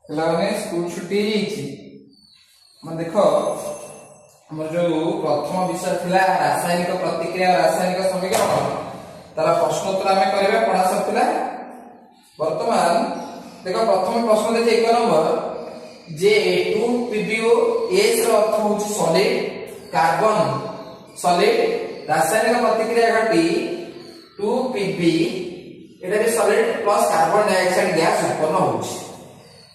पिलाने स्कूल छुट्टी मैं देख आम जो प्रथम विषय थिला रासायनिक प्रतिक्रिया रासायनिक समीकरण तार प्रश्नोत्तर आम करबा पढ़ा सकता वर्तमान देख प्रथम प्रश्न देखिए 1 नंबर जे 2PbO एस रो अर्थ होची सॉलिड कार्बन सॉलिड रासायनिक प्रतिक्रिया घटी 2Pb एटा भी solid plus carbon dioxide gas उत्पन्न होची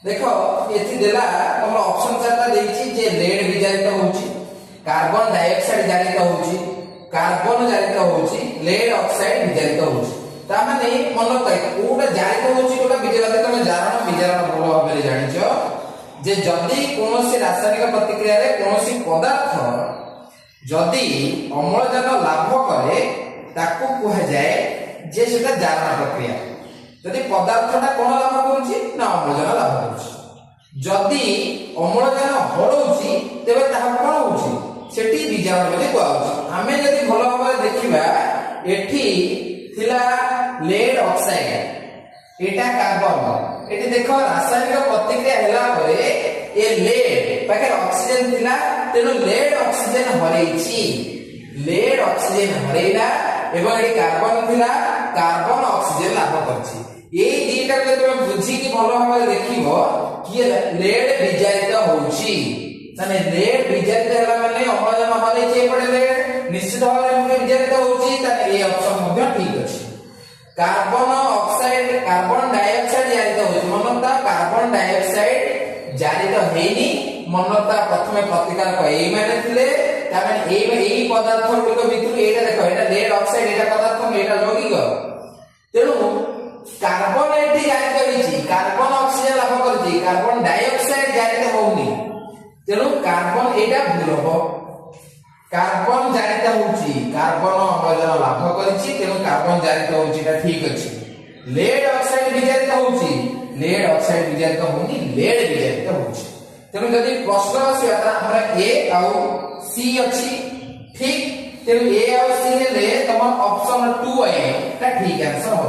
देखो एथि देला हमर ऑप्शन चारटा देछि जे लेड विजारित होछि कार्बन डाइऑक्साइड जारित होछि कार्बन जारित होछि लेड ऑक्साइड विजारित होछि ता माने मन तय कोटा जारित होछि कोटा विजारित तमे जारण विजारण भलो भाबरे जानिछो जे जदी कोनोसी रासायनिक प्रतिक्रिया रे कोनोसी पदार्थ जदी अम्लजान लाभ करे ताकू कहा जाए जे सेटा जारण प्रक्रिया जदि पदार्थटा कोन लाभ करूची ना अम्लजान लाभ करूची जदि अम्लजान हरउची तेबे ताहा कोन होउची सेठी विजारण बोली कहउची हमें जदि भलो भाबरे देखिबा एठी थिला लेड ऑक्साइड एटा कार्बन एठी देखो रासायनिक प्रतिक्रिया हैला परे ए लेड पाखे ऑक्सीजन थिला तेनो लेड ऑक्सीजन हरैची लेड ऑक्सीजन हरैला एवं एठी कार्बन थिला कार्बन ऑक्सीजन लाभ करछि এই দুইটা কে তুমি বুঝি কি ভালো ভাবে দেখিবো কি লেড বিজারিত होउची মানে লেড বিজারিত হলা মানে অম্লজান হলাইছে এপড়ে লেড নিশ্চিত ভাবে বিজারিত होउची তাহলে এই অপশন মধ্যে ঠিক আছে कार्बन ऑक्साइड कार्बन डाइऑक्साइड जारित होउची मनता कार्बन डाइऑक्साइड जारित हेनी मनता प्रथमे प्रतिकार को एई माने थिले ता माने एई पदार्थ गुलिक भितरु एटा देखो एटा लेड ऑक्साइड एटा पदार्थ एटा यौगिक तेनु कार्बन एटी जारित होईची कार्बन ऑक्सीजन लाभ करची कार्बन डाइऑक्साइड जारित होउनी तेनु कार्बन एटा भूल हो कार्बन जारित होउची कार्बन अम्लजान लाभ करची तेनु कार्बन जारित होउची एटा ठीक अछि लेड ऑक्साइड विजारित होउची लेड ऑक्साइड विजारित होउनी लेड विजारित होउची तेनु जदि प्रश्न आसीबा त हमरा ए आउ सी अछि ठीक तेनु ए आउ सी ले तम ऑप्शन 2 आए एटा ठीक आंसर हो